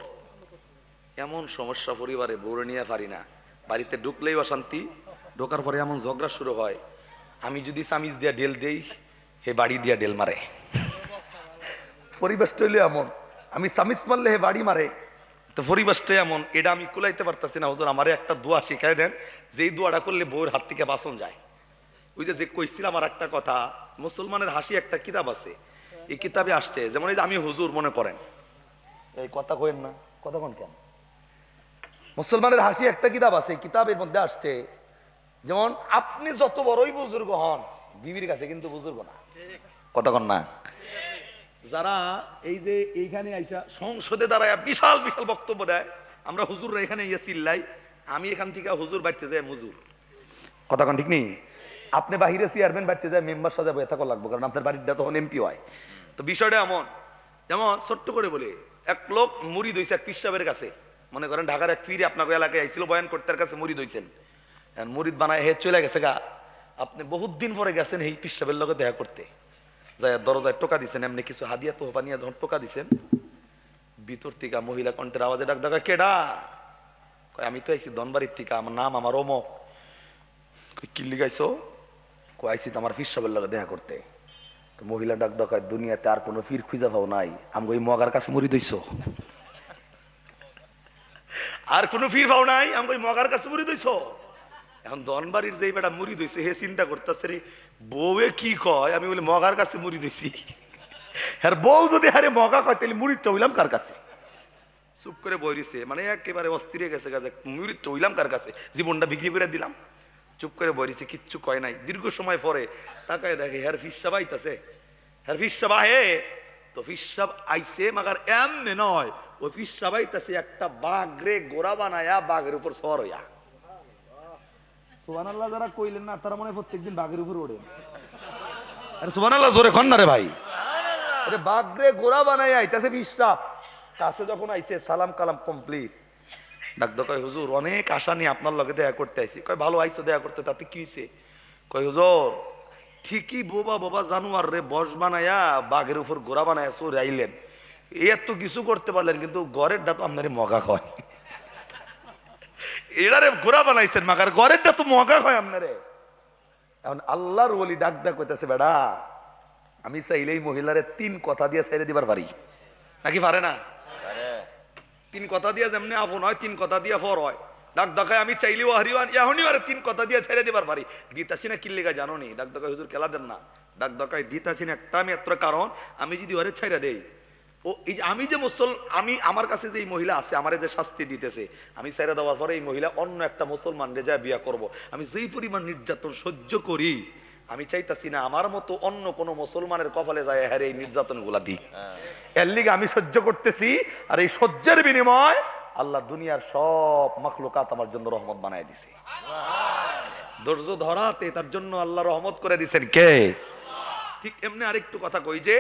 এমন সমস্যা পরিবারে, বউরে নিয়ে পারি না, বাড়িতে ঢুকলেই অশান্তি, ঢোকার পরে এমন ঝগড়া শুরু হয়, আমি যদি চামিচ দিয়া ডেল দেই হে বাড়ি দিয়া ডেল মারে। পরিবেশটা হইলে এমন, আমি চামিচ মারলে হে বাড়ি মারে। তো পরিবেশটা এমন, এটা আমি কুলাইতে পারতাছি না হুজুর, আমারে একটা দোয়া শিখাই দেন, যেই দোয়াটা করলে বউর হাত থেকে বাঁচন যায়। ওই যে কইছিলাম আমার একটা কথা, মুসলমানের হাসি একটা কিতাব আছে, এই কিতাবে আসছে যেমন এই যে আমি হুজুর মনে করেন, এই কথা কইেন না, কথা কোন কেন? মুসলমানের হাসি একটা কিতাব আছে, কিতাবের মধ্যে আসছে যেমন আপনি যত বড়ই বুজুর্গ হন, বিবির কাছে কিন্তু বুজুর্গ না। কথা কন না? যারা এই যে এইখানে আইসা সংসদে দাঁড়ায় বিশাল বিশাল বক্তব্য দেয়, আমরা হুজুররা এখানে ইয়ে চিল্লাই, আমি এখান থেকে হুজুর বাড়তে যাই মুজুর। কথা কন ঠিক নেই? আপনি বাহিরে চেয়ারম্যান বাড়তে যায় মেম্বার সাজা বয়ে থাকা লাগবে, কারণ আপনার বাড়িটা তখন এমপি হয়। তো বিষয়টা এমন, যেমন ছোট্ট করে বলি, এক লোক মুরিদ হইছে এক পীর সাহেবের কাছে, মনে করেন ঢাকার এক পীর আপনাকে এলাকায় আইছিল বয়ান করতে, তার কাছে মুরিদ হইছেন, মুরিদ বানায় হে চলে গেছে গা, আপনি বহুত দিন পরে গেছেন এই পীর সাহেবের লগে দেখা করতে, যায় দরজায় টোকা দিছেন, এমনি কিছু হাদিয়া তোহফা নিয়ে যখন টোকা দিছেন, ভিতর থেকে মহিলা কণ্ঠের আওয়াজে ডাক দেখা, কেডা? কয় আমি তো আইছি ধনবাড়ির থেকে, আমার নাম আমার অমক। কিল্লি গাইছো? কয় আইছি তো আমার পীর সাহেবের লগে দেখা করতে। তো মহিলা ডাক দেখায়, দুনিয়াতে আর কোনো পীর খুঁজা পাও নাই, আমি ওই মগার কাছে মুরিদ হইছো? আর কোনো পীর পাও নাই, আমি ওই মগার কাছে মুরিদ হইছো? এখন ধনবাড়ির যেই বেটা মুরিদ হইছে হে চিন্তা করতেছে রে বউয়ে কি কয়, আমি বলি মগার কাছে মুরিদ হইছি। হ্যাঁ বউ যদি হারে মগা কয় তাহলে মুরিদটা হইলাম কার কাছে? চুপ করে বই রইছে, মানে একেবারে অস্থির হয়ে গেছে, মুরিদটা হইলাম কার কাছে, জীবনটা বিক্রি করে দিলাম। চুপ করে বই রইছে, কিচ্ছু কয় নাই। দীর্ঘ সময় পরে তাকায় দেখে হ্যার পীর সাহেব আইতাছে, হ্যার পীর সাহেব আহে। তো পীর সাহেব আইছে মাগার এমনে নয়, ওই পীর সাহেব আইতাছে একটা বাঘরে গোড়া বানায়া বাঘের উপর সর হইয়া। সুবহানাল্লাহ যারা কইলেন না তারা মনে প্রত্যেকদিন বাঘের উপর ওড়েন। আরে সুবহানাল্লাহ জোরে কন না রে ভাই। আরে বাগরে গোড়া বানাই আইতাছে বিশ্রাপ কাছে যখন আইছে সালাম কালাম কমপ্লিট ডাকতো কয় হুজুর অনেক আশা নিয়ে আপনার লগে দেখা করতে আইছি কয় ভালো আইছো দেখা করতে তাতে কি হইছে কয় হুজুর ঠিকই বোবা বোবা জানোয়ার রে বস বানায়া বাঘের উপর গোড়া বানায়া চোর আইলেন এত কিছু করতে পারলেন কিন্তু ঘরেরটা তো আপনার মগা হয় এটারে গোড়া বানাইছেন মাগার ঘরেরটা তো মগা হয় আপনারে এখন আল্লাহর ওলি ডাক ডাক কইতাছে বেড়া আমি চাইলেই মহিলারে 3 কথা দিয়ে ছেড়ে দিবার পারি নাকি পারে না 3 কথা দিয়ে যেমনি আপন হয় 3 কথা দিয়ে ফর হয় ডাক ডাকায় আমি চাইলেও হারিওয়ান এখনই আর 3 কথা দিয়ে ছেড়ে দিবার পারি দিতাছি না কিল্লিগা জানো নি ডাক ডাকায় হুজুর খেলা দেন না ডাক ডাকায় দিতাছি না একটা মাত্র কারণ আমি যদি ওরে ছেড়ে দেই ও এই যে আমি যে আমি আমার কাছে যে এই মহিলা আছে আমারে যে শাস্তি দিতেছে আমি ছেড়ে দেওয়ার পরে এই মহিলা অন্য একটা মুসলমান রে যা বিয়া করব আমি যেই পরিমাণ নির্যাতন সহ্য করি আমি চাইতাছি না আমার মতো অন্য কোন মুসলমানের কপালে যায় হ্যাঁ এই নির্যাতন গুলা দিক এর লিগে আমি সহ্য করতেছি আর এই সহ্যের বিনিময় আল্লাহ দুনিয়ার সব মাখলুকাত আমার জন্য রহমত বানায় দিছে ধৈর্য ধরাতে তার জন্য আল্লাহ রহমত করে দিছেন কে ঠিক এমনি আরেকটু কথা কই যে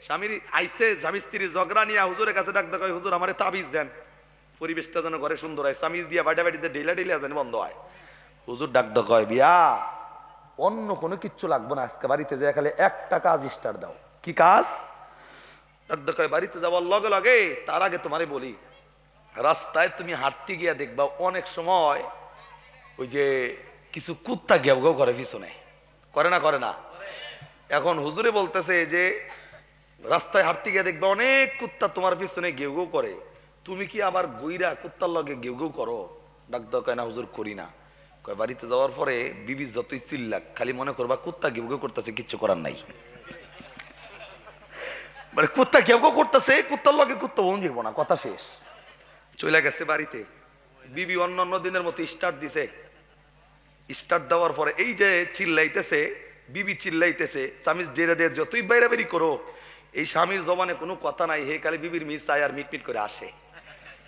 স্বামীর আইসে স্বামী স্ত্রীর ঝগড়া নিয়ে হুজুরের কাছে ডাক দেয় হুজুর আমারে তাবিজ দেন পরিবেশটা যেন ঘরে সুন্দর হয় তাবিজ দিয়ে বাড়ি বাড়িতে ঢিলা ঢিলা যেন বন্ধ হয় হুজুর ডাক কয় বিয়া অন্য কোনো কিচ্ছু লাগবে না আজকে বাড়িতে যে খালি একটা কাজ স্টার্ট দাও কি কাজ ডাক কয় বাড়িতে যাওয়ার লগে লগে তার আগে তোমারে বলি রাস্তায় তুমি হাঁটতে গিয়া দেখবা অনেক সময় ওই যে কিছু কুত্তা গেউ গেউ করে পিছনে করে না করে না এখন হুজুরে বলতেছে যে রাস্তায় হাঁটতে গিয়ে দেখবা অনেক কুত্তা তোমার পিছনে গেউ গেউ করে তুমি কি আবার গইরা কুত্তার লগে গেউ গেউ করো ডাক কয় না হুজুর করি না কয় বাড়িতে যাওয়ার পরে বিবি যতই চিল্লাক খালি মনে করবা কুত্তা গেউ গেউ করতেছে কিচ্ছু করার নাই মানে কুত্তা গেউ গেউ করতেছে কুত্তার লগে কুত্তা বোন যাবো না কথা শেষ চলে গেছে বাড়িতে বিবি অন্যান্য দিনের মতো স্টার্ট দিছে স্টার্ট দেওয়ার পরে এই যে চিল্লাইতেছে বিবি চিল্লাইতেছে স্বামী জেরে দিয়ে যতই বাইরে বেরি করো এই স্বামীর জমানে কোনো কথা নাই হে খালি বিবির মিস চায় আর মিটমিট করে আসে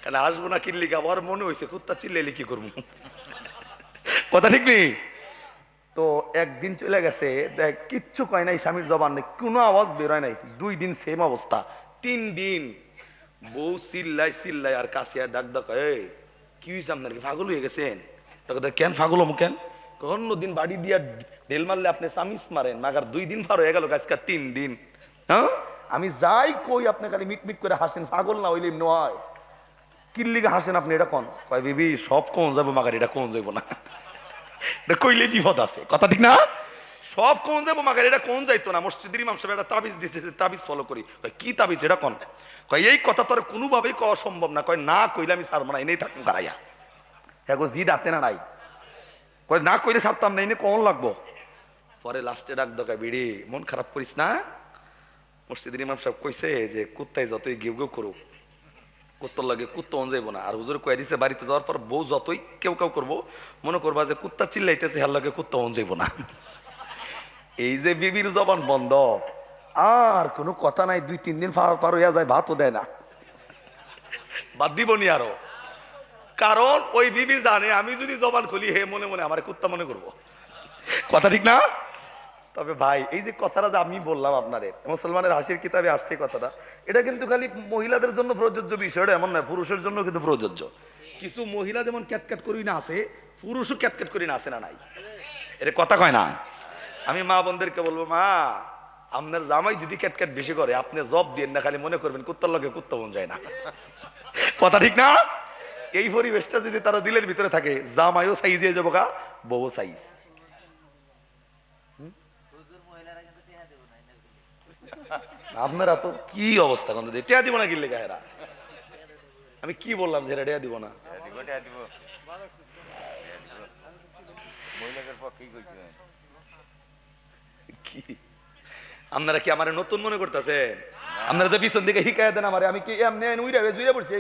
কেন আসবো না কিনলি আবার মনে হয়েছে কুত্তা চিল্লাইলে কি করবো কথা ঠিক নেই তো একদিন চলে গেছে দেখ কিচ্ছু কয় নাই স্বামীর জবান নেই কোনো আওয়াজ বেরোয় নাই 2 দিন সেম অবস্থা 3 দিন বউ চিল্লাই চিল্লাই আর কাশিয়ার ডাক ডাক এই কি হয়েছে আপনার কি পাগল হয়ে গেছেন কেন পাগল হম কেন অন্য দিন বাড়ি দিয়া ঢেল মারলে আপনি সামিস মারেন মাগার 2 দিন পার হয়ে গেল আজকে 3 দিন হ্যাঁ আমি যাই কই আপনি খালি মিটমিট করে হাসেন পাগল না হইলে এমনি হয় কিল্লিগে হাসেন আপনি এটা কোন কয় বিবি সব কোন যাবো মাগার এটা কোন যাইব না এটা কইলে বিপদ আছে কথা ঠিক না সব কোন যাবো মাগার এটা কোন যাইতো না মসজিদের ইমাম সাহেব একটা তাবিজ দিছে তাবিজ ফলো করি কি তাবিজ এটা কোন কয় এই কথা তোর কোনোভাবেই কওয়া সম্ভব না কয় না কইলে আমি ছাড়বো না এনেই থাকুন গাড়াইয়া হ্যাঁ গো জিদ আছে না নাই কয় না কইলে ছাড়তাম না এনে কোন লাগবো পরে লাস্টে ডাক দোকায় বিড়ি মন খারাপ করিস না মসজিদের ইমাম সাহেব কইছে যে কুত্তায় যতই গেউ গেউ করুক কুত্তার লাগে কুত্তা অন যাইব না আর হুজুর কয়ে দিছে বাড়িতে যাওয়ার পর বউ যতই কেউ কেউ করবো মনে করবা যে কুত্তা চিল্লাইতেছে হার লাগে কুত্তা অন যাইব না এই যে বিবির জবান বন্ধ আর কোনো কথা নাই 2-3 দিন পার হইয়া যায় ভাতও দেয় না বাদ দিব নি আরো কারণ ওই বিবি জানে আমি যদি জবান খুলি হে মনে মনে আমার কুত্তা মনে করবো কথা ঠিক না তবে ভাই এই যে কথাটা যে আমি বললাম আপনাদের মুসলমানের হাসির কিতাবে আসছে কথাটা এটা কিন্তু খালি মহিলাদের জন্য প্রযোজ্য বিষয়টা এমন নয় পুরুষের জন্য কিন্তু প্রযোজ্য কিছু মহিলা যেমন ক্যাটক্যাট করি না আছে পুরুষও ক্যাটক্যাট করি না আছে না নাই এর কথা কয় না আমি মা বোনদেরকে বলবো মা আপনার জামাই যদি ক্যাটক্যাট বেশি করে আপনি জব দিয়ে না খালি মনে করবেন কুত্তার লগে কুত্তা মন যায় না কথা ঠিক না এই পরিবেশটা যদি তারা দিলের ভিতরে থাকে জামাইও সাইজ হয়ে যাবো গা বউ সাইজ আপনারা তো কি অবস্থা কোন টেয়া দিব না কিনলে গায়েরা আমি কি বললাম যে টেয়া দিব না আপনারা কি আমার নতুন মনে করতেছেন আপনারা যে পিছন দিকে হিকায় দেন আমার আমি কি এমনি উইরা পড়ছি